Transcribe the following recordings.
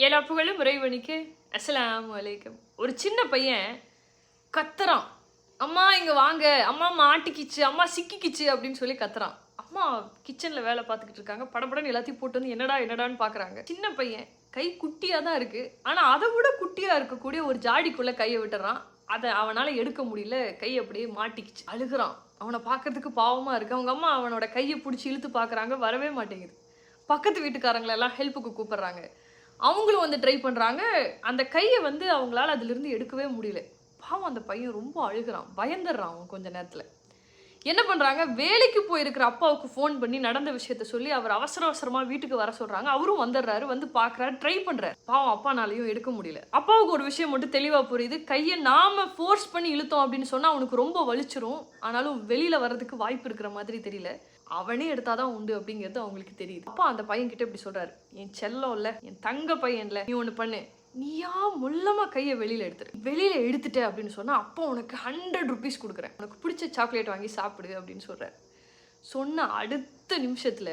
எல்லா புகழும் இறைவனுக்கு. அஸ்ஸலாமு அலைக்கும். ஒரு சின்ன பையன் கத்துறான், அம்மா இங்க வாங்க, அம்மா மாட்டிக்கிச்சு, அம்மா சிக்கிக்கிச்சு அப்படின்னு சொல்லி கத்துறான். அம்மா கிச்சன்ல வேலை பார்த்துக்கிட்டு இருக்காங்க. படபடன்னு எல்லாத்தையும் போட்டு வந்து என்னடான்னு பாக்குறாங்க. சின்ன பையன் கை குட்டியா தான் இருக்கு, ஆனா அதை விட குட்டியா இருக்கக்கூடிய ஒரு ஜாடிக்குள்ள கையை விட்டுறான். அதை அவனால எடுக்க முடியல, கை அப்படியே மாட்டிக்கிச்சு. அழுகுறான். அவனை பார்க்கறதுக்கு பாவமா இருக்கு. அவங்க அம்மா அவனோட கையை பிடிச்சி இழுத்து பார்க்குறாங்க, வரவே மாட்டேங்குது. பக்கத்து வீட்டுக்காரங்களெல்லாம் ஹெல்ப்புக்கு கூப்பிடுறாங்க. அவங்களும் வந்து ட்ரை பண்ணுறாங்க. அந்த கையை வந்து அவங்களால அதிலிருந்து எடுக்கவே முடியல. பாவம் அந்த பையன் ரொம்ப அழுகிறான், பயந்துடுறான். அவன் கொஞ்ச நேரத்தில் என்ன பண்ணுறாங்க, வேலைக்கு போயிருக்கிற அப்பாவுக்கு ஃபோன் பண்ணி நடந்த விஷயத்த சொல்லி அவர் அவசரமாக வீட்டுக்கு வர சொல்கிறாங்க. அவரும் வந்துடுறாரு, வந்து பார்க்குறாரு, ட்ரை பண்ணுறாரு. பாவம் அப்பானாலையும் எடுக்க முடியல. அப்பாவுக்கு ஒரு விஷயம் மட்டும் தெளிவாக புரியுது, கையை நாம ஃபோர்ஸ் பண்ணி இழுத்தோம் அப்படின்னு சொன்னால் அவனுக்கு ரொம்ப வலிச்சிரும். ஆனாலும் வெளியில் வர்றதுக்கு வாய்ப்பு இருக்கிற மாதிரி தெரியல. அவனே எடுத்தாதான் உண்டு அப்படிங்கிறது அவங்களுக்கு தெரியுது. அப்பா அந்த பையன் கிட்ட இப்படி சொல்றாரு, என் செல்லம் இல்ல, என் தங்க பையன்ல, நீ ஒண்ணு பண்ணு, நீயா முள்ளமா கையை வெளியில எடுத்துரு. வெளியில எடுத்துட்ட அப்படின்னு சொன்னா அப்போ உனக்கு 100 rupees கொடுக்குறேன், உனக்கு பிடிச்ச சாக்லேட் வாங்கி சாப்பிடு அப்படின்னு சொல்றாரு. சொன்ன அடுத்த நிமிஷத்துல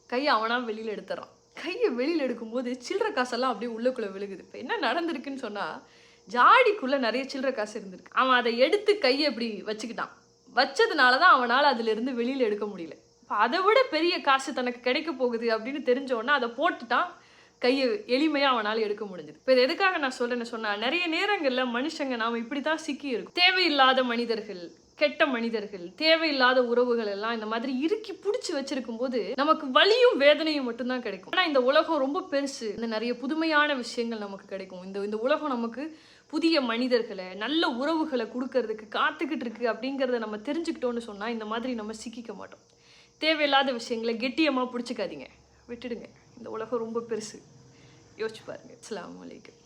கையை அவனா வெளியில எடுத்துறான். கையை வெளியில எடுக்கும்போது சில்லற காசெல்லாம் அப்படியே உள்ளுக்குள்ள விழுகுது. இப்போ என்ன நடந்திருக்குன்னு சொன்னா, ஜாடிக்குள்ள நிறைய சில்லற காசு இருந்திருக்கு. அவன் அதை எடுத்து கையை இப்படி வச்சுக்கிட்டான். வச்சதுனாலதான் அவனால் அதுல இருந்து வெளியில எடுக்க முடியல. அதை விட பெரிய காசு தனக்கு கிடைக்க போகுது அப்படின்னு தெரிஞ்சோன்னா அதை போட்டுட்டான். கையை எளிமையாக அவனால் எடுக்க முடிஞ்சது. இப்போ இது எதுக்காக நான் சொல்றேன்னு சொன்னால், நிறைய நேரங்களில் மனுஷங்க நாம் இப்படி தான் சிக்கி இருக்கும். தேவையில்லாத மனிதர்கள், கெட்ட மனிதர்கள், தேவையில்லாத உறவுகள் எல்லாம் இந்த மாதிரி இறுக்கி பிடிச்சி வச்சிருக்கும் போது நமக்கு வலியும் வேதனையும் மட்டும்தான் கிடைக்கும். ஆனால் இந்த உலகம் ரொம்ப பெருசு. இந்த நிறைய புதுமையான விஷயங்கள் நமக்கு கிடைக்கும். இந்த உலகம் நமக்கு புதிய மனிதர்களை, நல்ல உறவுகளை கொடுக்கறதுக்கு காத்துக்கிட்டு இருக்கு அப்படிங்கிறத நம்ம தெரிஞ்சுக்கிட்டோன்னு சொன்னால் இந்த மாதிரி நம்ம சிக்கிக்க மாட்டோம். தேவையில்லாத விஷயங்களை கெட்டியமாக பிடிச்சிக்காதீங்க, விட்டுடுங்க. இந்த உலகம் ரொம்ப பெருசு, யோசிச்சு பாருங்க. அஸ்ஸலாமு அலைக்கும்.